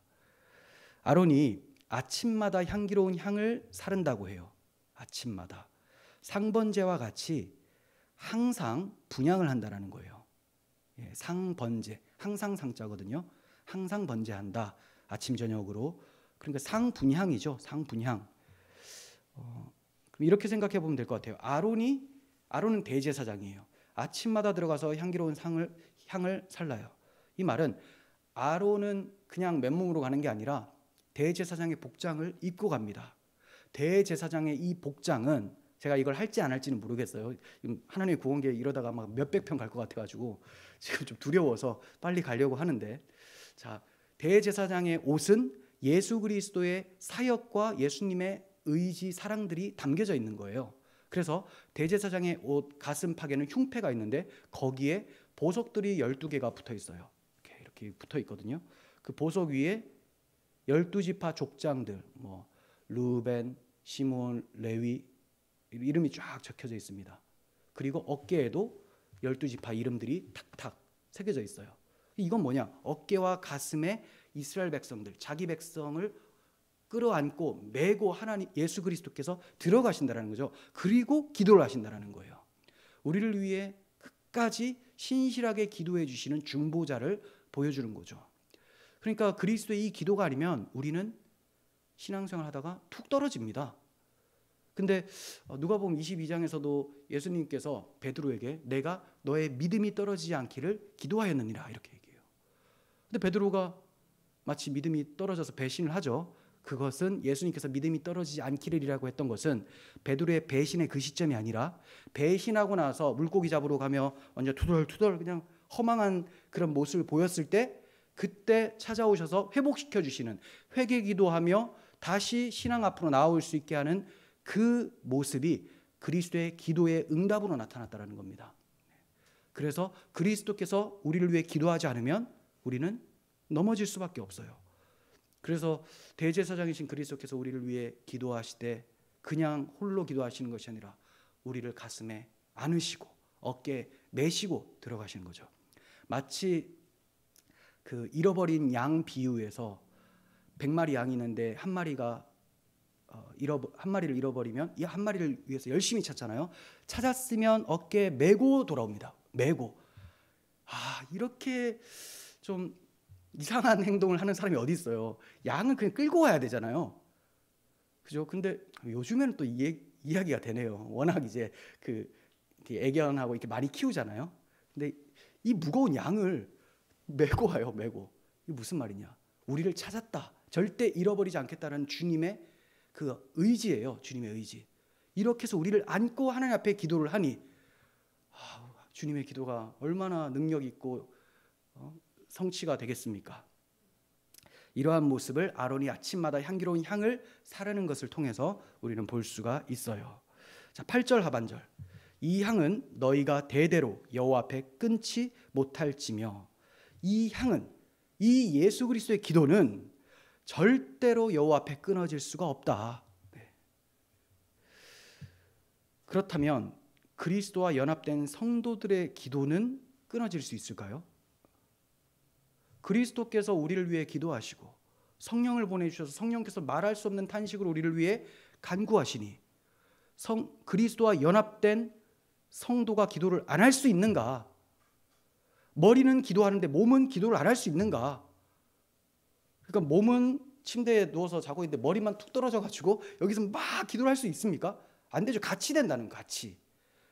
Speaker 2: 아론이 아침마다 향기로운 향을 사른다고 해요. 아침마다 상번제와 같이 항상 분향을 한다라는 거예요. 상번제, 항상 상자거든요. 항상 번제한다, 아침 저녁으로. 그러니까 상분향이죠. 상분향. 그럼 이렇게 생각해 보면 될 것 같아요. 아론은 대제사장이에요. 아침마다 들어가서 향기로운 향을 살라요. 이 말은 아론은 그냥 맨몸으로 가는 게 아니라 대제사장의 복장을 입고 갑니다. 대제사장의 이 복장은, 제가 이걸 할지 안 할지는 모르겠어요. 하나님의 구원계에 이러다가 막 몇백 편 갈 것 같아가지고 지금 좀 두려워서 빨리 가려고 하는데, 자, 대제사장의 옷은 예수 그리스도의 사역과 예수님의 의지, 사랑들이 담겨져 있는 거예요. 그래서 대제사장의 옷 가슴팍에는 흉패가 있는데 거기에 보석들이 12개가 붙어 있어요. 이렇게 붙어 있거든요. 그 보석 위에 12지파 족장들, 뭐 르벤, 시몬, 레위 이름이 쫙 적혀져 있습니다. 그리고 어깨에도 12지파 이름들이 탁탁 새겨져 있어요. 이건 뭐냐? 어깨와 가슴에 이스라엘 백성들, 자기 백성을 끌어안고 메고 하나님 예수 그리스도께서 들어가신다는 거죠. 그리고 기도를 하신다는 거예요. 우리를 위해 끝까지 신실하게 기도해 주시는 중보자를 보여주는 거죠. 그러니까 그리스도의 이 기도가 아니면 우리는 신앙생활 하다가 툭 떨어집니다. 근데 누가복음 22장에서도 예수님께서 베드로에게 내가 너의 믿음이 떨어지지 않기를 기도하였느니라 이렇게 얘기해요. 근데 베드로가 마치 믿음이 떨어져서 배신을 하죠. 그것은 예수님께서 믿음이 떨어지지 않기를이라고 했던 것은 베드로의 배신의 그 시점이 아니라 배신하고 나서 물고기 잡으러 가며 완전 투덜투덜 그냥 허망한 그런 모습을 보였을 때 그때 찾아오셔서 회복시켜 주시는, 회개 기도하며 다시 신앙 앞으로 나올 수 있게 하는 그 모습이 그리스도의 기도의 응답으로 나타났다는 겁니다. 그래서 그리스도께서 우리를 위해 기도하지 않으면 우리는 넘어질 수밖에 없어요. 그래서 대제사장이신 그리스도께서 우리를 위해 기도하실 때 그냥 홀로 기도하시는 것이 아니라 우리를 가슴에 안으시고 어깨에 메시고 들어가시는 거죠. 마치 그 잃어버린 양 비유에서 100마리 양이 있는데 한 마리를 잃어버리면 이 한 마리를 위해서 열심히 찾잖아요. 찾았으면 어깨에 메고 돌아옵니다. 메고. 이렇게 좀 이상한 행동을 하는 사람이 어디 있어요. 양은 그냥 끌고 와야 되잖아요. 그죠? 근데 요즘에는 또 이야기가 되네요. 워낙 이제 이렇게 애견하고 이렇게 많이 키우잖아요. 근데 이 무거운 양을 메고 와요. 메고. 이게 무슨 말이냐? 우리를 찾았다. 절대 잃어버리지 않겠다는 주님의 그 의지예요. 주님의 의지. 이렇게 해서 우리를 안고 하나님 앞에 기도를 하니 주님의 기도가 얼마나 능력 있고 성취가 되겠습니까? 이러한 모습을 아론이 아침마다 향기로운 향을 사르는 것을 통해서 우리는 볼 수가 있어요. 자, 8절 하반절. 이 향은 너희가 대대로 여호와 앞에 끊지 못할지며. 이 향은, 이 예수 그리스도의 기도는 절대로 여호와 앞에 끊어질 수가 없다. 네. 그렇다면 그리스도와 연합된 성도들의 기도는 끊어질 수 있을까요? 그리스도께서 우리를 위해 기도하시고 성령을 보내주셔서 성령께서 말할 수 없는 탄식으로 우리를 위해 간구하시니 그리스도와 연합된 성도가 기도를 안 할 수 있는가? 머리는 기도하는데 몸은 기도를 안 할 수 있는가? 그러니까 몸은 침대에 누워서 자고 있는데 머리만 툭 떨어져가지고 여기서 막 기도를 할 수 있습니까? 안 되죠. 같이 된다는 같이.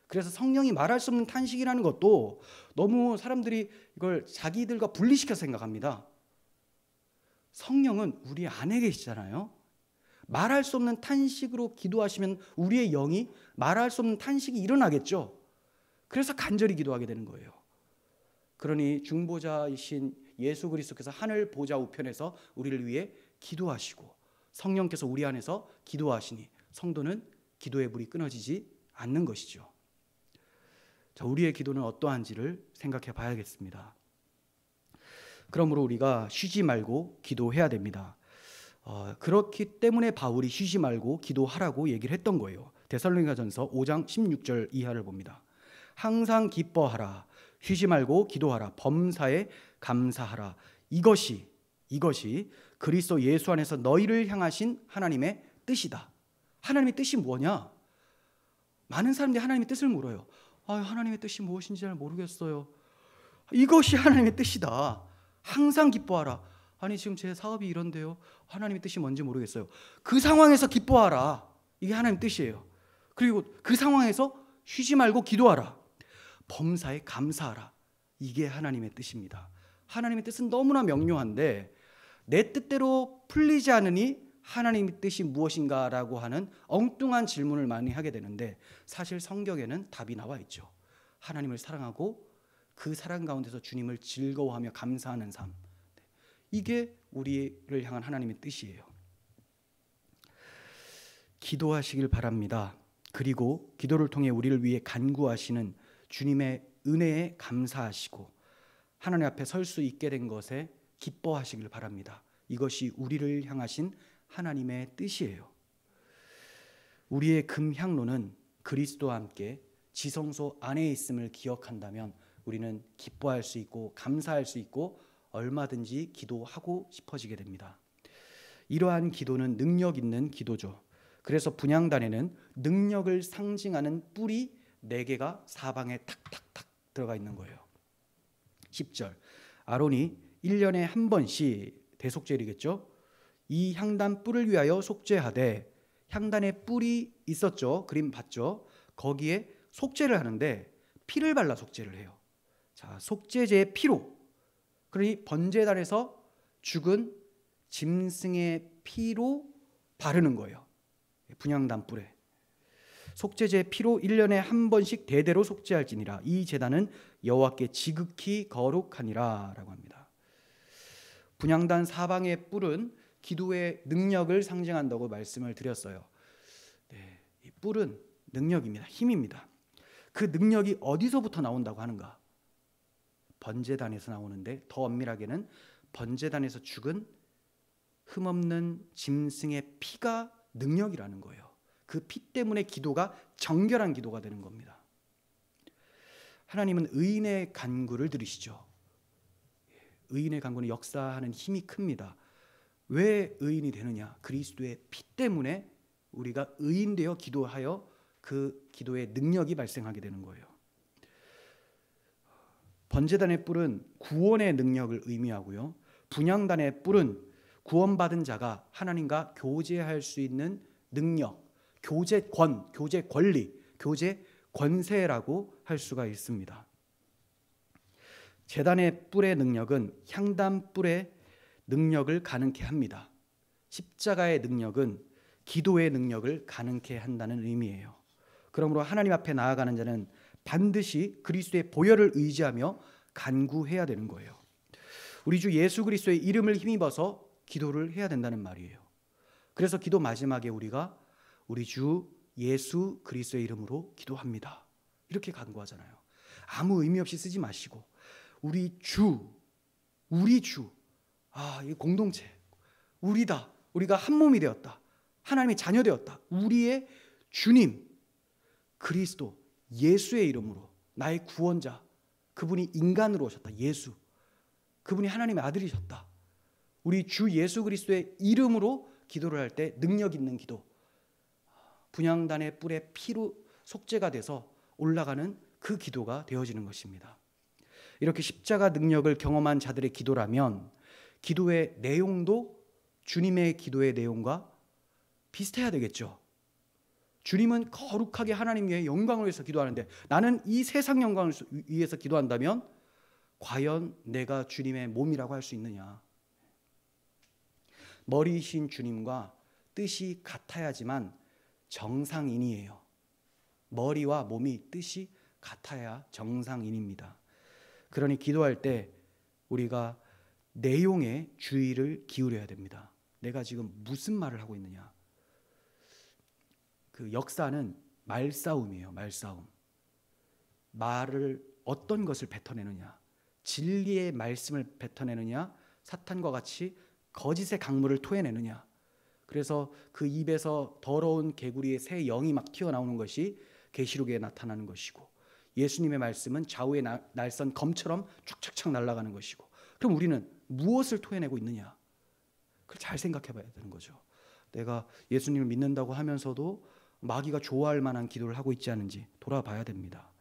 Speaker 2: 그래서 성령이 말할 수 없는 탄식이라는 것도 너무 사람들이 이걸 자기들과 분리시켜서 생각합니다. 성령은 우리 안에 계시잖아요. 말할 수 없는 탄식으로 기도하시면 우리의 영이 말할 수 없는 탄식이 일어나겠죠. 그래서 간절히 기도하게 되는 거예요. 그러니 중보자이신 예수 그리스도께서 하늘 보좌 우편에서 우리를 위해 기도하시고 성령께서 우리 안에서 기도하시니 성도는 기도의 불이 끊어지지 않는 것이죠. 자, 우리의 기도는 어떠한지를 생각해 봐야겠습니다. 그러므로 우리가 쉬지 말고 기도해야 됩니다. 그렇기 때문에 바울이 쉬지 말고 기도하라고 얘기를 했던 거예요. 데살로니가전서 5장 16절 이하를 봅니다. 항상 기뻐하라. 쉬지 말고 기도하라. 범사에 감사하라. 이것이 그리스도 예수 안에서 너희를 향하신 하나님의 뜻이다. 하나님의 뜻이 뭐냐? 많은 사람들이 하나님의 뜻을 물어요. 하나님의 뜻이 무엇인지 잘 모르겠어요. 이것이 하나님의 뜻이다. 항상 기뻐하라. 아니 지금 제 사업이 이런데요. 하나님의 뜻이 뭔지 모르겠어요. 그 상황에서 기뻐하라. 이게 하나님의 뜻이에요. 그리고 그 상황에서 쉬지 말고 기도하라. 범사에 감사하라. 이게 하나님의 뜻입니다. 하나님의 뜻은 너무나 명료한데 내 뜻대로 풀리지 않으니 하나님의 뜻이 무엇인가라고 하는 엉뚱한 질문을 많이 하게 되는데 사실 성경에는 답이 나와 있죠. 하나님을 사랑하고 그 사랑 가운데서 주님을 즐거워하며 감사하는 삶. 이게 우리를 향한 하나님의 뜻이에요. 기도하시길 바랍니다. 그리고 기도를 통해 우리를 위해 간구하시는 주님의 은혜에 감사하시고 하나님 앞에 설 수 있게 된 것에 기뻐하시길 바랍니다. 이것이 우리를 향하신 하나님의 뜻이에요. 우리의 금향로는 그리스도와 함께 지성소 안에 있음을 기억한다면 우리는 기뻐할 수 있고 감사할 수 있고 얼마든지 기도하고 싶어지게 됩니다. 이러한 기도는 능력 있는 기도죠. 그래서 분향단에는 능력을 상징하는 뿔이 4개가 사방에 탁탁탁 들어가 있는 거예요. 10절 아론이 1년에 한 번씩 대속죄이겠죠. 이 향단 뿔을 위하여 속죄하되 향단에 뿔이 있었죠. 그림 봤죠. 거기에 속죄를 하는데 피를 발라 속죄를 해요. 자, 속죄제의 피로 그러니 번제단에서 죽은 짐승의 피로 바르는 거예요. 분향단 뿔에. 속죄제 피로 1년에 한 번씩 대대로 속죄할지니라. 이 제단은 여호와께 지극히 거룩하니라 라고 합니다. 분향단 사방의 뿔은 기도의 능력을 상징한다고 말씀을 드렸어요. 네, 이 뿔은 능력입니다. 힘입니다. 그 능력이 어디서부터 나온다고 하는가? 번제단에서 나오는데 더 엄밀하게는 번제단에서 죽은 흠없는 짐승의 피가 능력이라는 거예요. 그 피 때문에 기도가 정결한 기도가 되는 겁니다. 하나님은 의인의 간구를 들으시죠. 의인의 간구는 역사하는 힘이 큽니다. 왜 의인이 되느냐? 그리스도의 피 때문에 우리가 의인되어 기도하여 그 기도의 능력이 발생하게 되는 거예요. 번제단의 뿔은 구원의 능력을 의미하고요. 분향단의 뿔은 구원받은 자가 하나님과 교제할 수 있는 능력, 교제권, 교제 권리, 교제 권세라고 할 수가 있습니다. 제단의 뿔의 능력은 향단 뿔의 능력을 가능케 합니다. 십자가의 능력은 기도의 능력을 가능케 한다는 의미예요. 그러므로 하나님 앞에 나아가는 자는 반드시 그리스도의 보혈을 의지하며 간구해야 되는 거예요. 우리 주 예수 그리스도의 이름을 힘입어서 기도를 해야 된다는 말이에요. 그래서 기도 마지막에 우리가 우리 주 예수 그리스도의 이름으로 기도합니다. 이렇게 간구하잖아요. 아무 의미 없이 쓰지 마시고 우리 주, 이 공동체, 우리다. 우리가 한 몸이 되었다. 하나님의 자녀 되었다. 우리의 주님 그리스도 예수의 이름으로 나의 구원자, 그분이 인간으로 오셨다. 예수, 그분이 하나님의 아들이셨다. 우리 주 예수 그리스도의 이름으로 기도를 할 때 능력 있는 기도, 분향단의 뿔의 피로 속죄가 돼서 올라가는 그 기도가 되어지는 것입니다. 이렇게 십자가 능력을 경험한 자들의 기도라면 기도의 내용도 주님의 기도의 내용과 비슷해야 되겠죠. 주님은 거룩하게 하나님 위해 영광을 위해서 기도하는데 나는 이 세상 영광을 위해서 기도한다면 과연 내가 주님의 몸이라고 할 수 있느냐? 머리이신 주님과 뜻이 같아야지만 정상인이에요. 머리와 몸이 뜻이 같아야 정상인입니다. 그러니 기도할 때 우리가 내용에 주의를 기울여야 됩니다. 내가 지금 무슨 말을 하고 있느냐? 그 역사는 말싸움이에요. 말싸움. 말을 어떤 것을 뱉어내느냐? 진리의 말씀을 뱉어내느냐? 사탄과 같이 거짓의 강물을 토해내느냐? 그래서 그 입에서 더러운 개구리의 새 영이 막 튀어나오는 것이 계시록에 나타나는 것이고 예수님의 말씀은 좌우의 날선 검처럼 촥촥촥 날아가는 것이고 그럼 우리는 무엇을 토해내고 있느냐? 그걸 잘 생각해 봐야 되는 거죠. 내가 예수님을 믿는다고 하면서도 마귀가 좋아할 만한 기도를 하고 있지 않은지 돌아봐야 됩니다.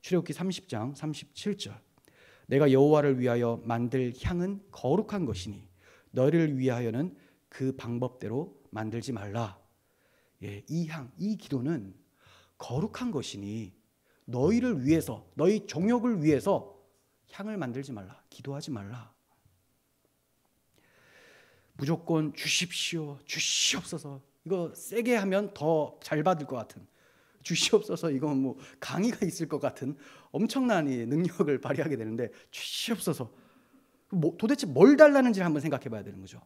Speaker 2: 출애굽기 30장 37절 내가 여호와를 위하여 만들 향은 거룩한 것이니 너희를 위하여는 그 방법대로 만들지 말라. 이 향, 이 기도는 거룩한 것이니 너희를 위해서, 너희 정욕을 위해서 향을 만들지 말라. 기도하지 말라. 무조건 주십시오, 주시옵소서. 이거 세게 하면 더 잘 받을 것 같은, 주시옵소서 이건 뭐 강의가 있을 것 같은 엄청난 능력을 발휘하게 되는데 주시옵소서. 도대체 뭘 달라는지를 한번 생각해 봐야 되는 거죠.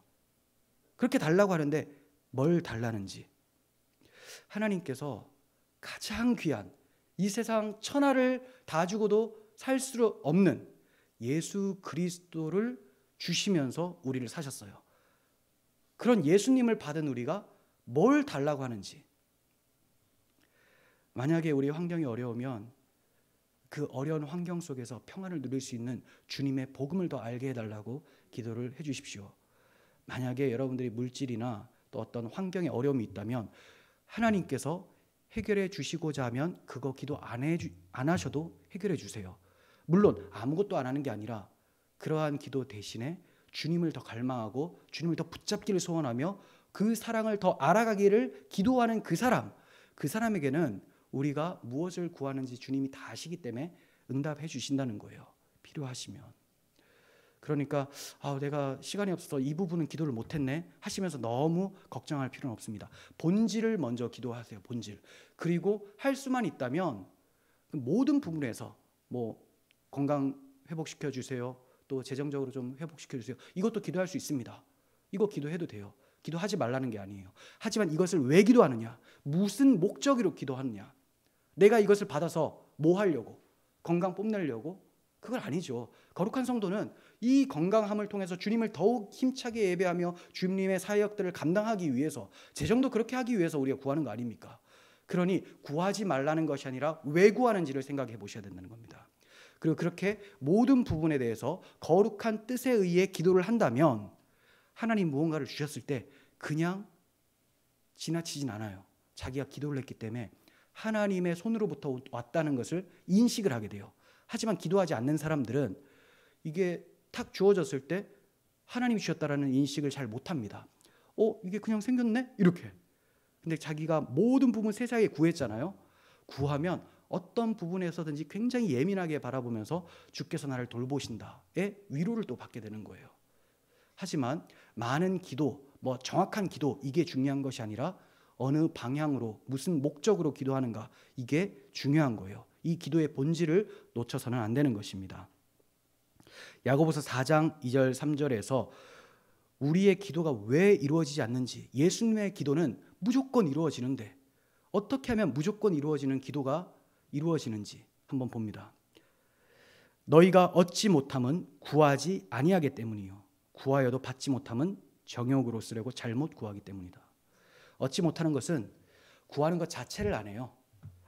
Speaker 2: 그렇게 달라고 하는데 뭘 달라는지. 하나님께서 가장 귀한 이 세상 천하를 다 주고도 살 수 없는 예수 그리스도를 주시면서 우리를 사셨어요. 그런 예수님을 받은 우리가 뭘 달라고 하는지. 만약에 우리 환경이 어려우면 그 어려운 환경 속에서 평안을 누릴 수 있는 주님의 복음을 더 알게 해달라고 기도를 해주십시오. 만약에 여러분들이 물질이나 또 어떤 환경에 어려움이 있다면 하나님께서 해결해 주시고자 하면 그거 기도 안 하셔도 해결해 주세요. 물론 아무것도 안 하는 게 아니라 그러한 기도 대신에 주님을 더 갈망하고 주님을 더 붙잡기를 소원하며 그 사랑을 더 알아가기를 기도하는 그 사람에게는 우리가 무엇을 구하는지 주님이 다 아시기 때문에 응답해 주신다는 거예요. 필요하시면. 그러니까 내가 시간이 없어서 이 부분은 기도를 못했네 하시면서 너무 걱정할 필요는 없습니다. 본질을 먼저 기도하세요. 본질. 그리고 할 수만 있다면 모든 부분에서 뭐 건강 회복시켜 주세요. 또 재정적으로 좀 회복시켜 주세요. 이것도 기도할 수 있습니다. 이거 기도해도 돼요. 기도하지 말라는 게 아니에요. 하지만 이것을 왜 기도하느냐? 무슨 목적으로 기도하느냐? 내가 이것을 받아서 뭐 하려고? 건강 뽐내려고? 그건 아니죠. 거룩한 성도는 이 건강함을 통해서 주님을 더욱 힘차게 예배하며 주님의 사역들을 감당하기 위해서, 재정도 그렇게 하기 위해서 우리가 구하는 거 아닙니까? 그러니 구하지 말라는 것이 아니라 왜 구하는지를 생각해 보셔야 된다는 겁니다. 그리고 그렇게 모든 부분에 대해서 거룩한 뜻에 의해 기도를 한다면 하나님 무언가를 주셨을 때 그냥 지나치진 않아요. 자기가 기도를 했기 때문에 하나님의 손으로부터 왔다는 것을 인식을 하게 돼요. 하지만 기도하지 않는 사람들은 이게 탁 주어졌을 때 하나님이 주셨다라는 인식을 잘 못합니다. 이게 그냥 생겼네? 이렇게. 근데 자기가 모든 부분 세세하게 구했잖아요. 구하면 어떤 부분에서든지 굉장히 예민하게 바라보면서 주께서 나를 돌보신다의 위로를 또 받게 되는 거예요. 하지만 많은 기도, 정확한 기도, 이게 중요한 것이 아니라 어느 방향으로 무슨 목적으로 기도하는가, 이게 중요한 거예요. 이 기도의 본질을 놓쳐서는 안 되는 것입니다. 야고보서 4장 2절 3절에서 우리의 기도가 왜 이루어지지 않는지, 예수님의 기도는 무조건 이루어지는데 어떻게 하면 무조건 이루어지는 기도가 이루어지는지 한번 봅니다. 너희가 얻지 못함은 구하지 아니하기 때문이요 구하여도 받지 못함은 정욕으로 쓰려고 잘못 구하기 때문이다. 얻지 못하는 것은 구하는 것 자체를 안 해요.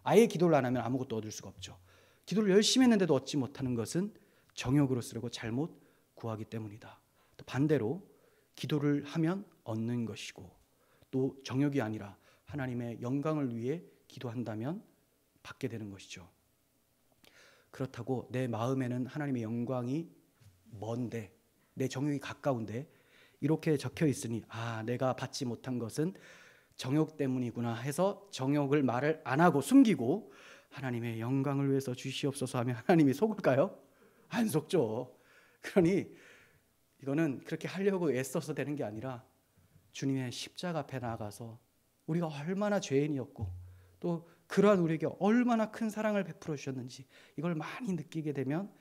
Speaker 2: 아예 기도를 안 하면 아무것도 얻을 수가 없죠. 기도를 열심히 했는데도 얻지 못하는 것은 정욕으로 쓰려고 잘못 구하기 때문이다. 또 반대로 기도를 하면 얻는 것이고, 또 정욕이 아니라 하나님의 영광을 위해 기도한다면 받게 되는 것이죠. 그렇다고 내 마음에는 하나님의 영광이 먼데, 내 정욕이 가까운데 이렇게 적혀 있으니 내가 받지 못한 것은 정욕 때문이구나 해서 정욕을 말을 안 하고 숨기고 하나님의 영광을 위해서 주시옵소서 하면 하나님이 속을까요? 안 속죠. 그러니 이거는 그렇게 하려고 애써서 되는 게 아니라 주님의 십자가 앞에 나가서 우리가 얼마나 죄인이었고 또 그러한 우리에게 얼마나 큰 사랑을 베풀어 주셨는지 이걸 많이 느끼게 되면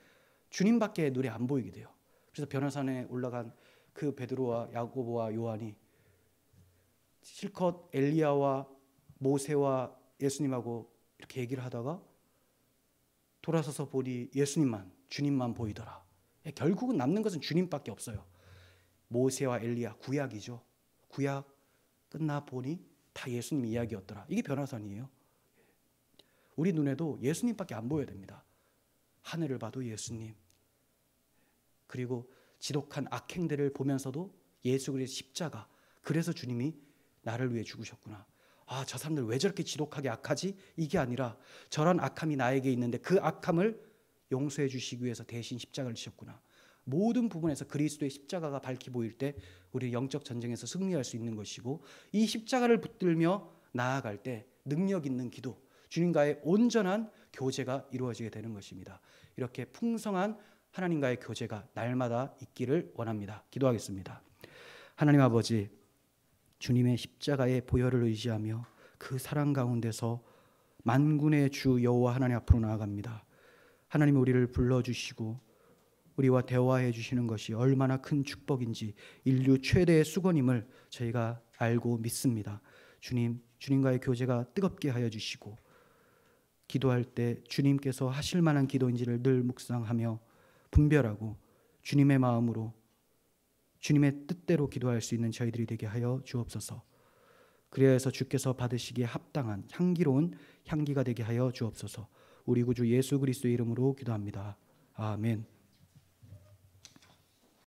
Speaker 2: 주님밖에 눈에 안 보이게 돼요. 그래서 변화산에 올라간 그 베드로와 야고보와 요한이 실컷 엘리야와 모세와 예수님하고 이렇게 얘기를 하다가 돌아서서 보니 예수님만, 주님만 보이더라. 결국은 남는 것은 주님밖에 없어요. 모세와 엘리야, 구약이죠. 구약 끝나 보니 다 예수님 이야기였더라. 이게 변화산이에요. 우리 눈에도 예수님밖에 안 보여야 됩니다. 하늘을 봐도 예수님, 그리고 지독한 악행들을 보면서도 예수 그리스도의 십자가, 그래서 주님이 나를 위해 죽으셨구나. 저 사람들 왜 저렇게 지독하게 악하지? 이게 아니라 저런 악함이 나에게 있는데 그 악함을 용서해 주시기 위해서 대신 십자가를 지셨구나. 모든 부분에서 그리스도의 십자가가 밝히 보일 때 우리 영적 전쟁에서 승리할 수 있는 것이고, 이 십자가를 붙들며 나아갈 때 능력 있는 기도, 주님과의 온전한 교제가 이루어지게 되는 것입니다. 이렇게 풍성한 하나님과의 교제가 날마다 있기를 원합니다. 기도하겠습니다. 하나님 아버지, 주님의 십자가의 보혈을 의지하며 그 사랑 가운데서 만군의 주 여호와 하나님 앞으로 나아갑니다. 하나님, 우리를 불러주시고 우리와 대화해 주시는 것이 얼마나 큰 축복인지, 인류 최대의 수건임을 저희가 알고 믿습니다. 주님, 주님과의 교제가 뜨겁게 하여 주시고 기도할 때 주님께서 하실 만한 기도인지를 늘 묵상하며 분별하고 주님의 마음으로 주님의 뜻대로 기도할 수 있는 저희들이 되게 하여 주옵소서. 그래서 주께서 받으시기에 합당한 향기로운 향기가 되게 하여 주옵소서. 우리 구주 예수 그리스도의 이름으로 기도합니다. 아멘.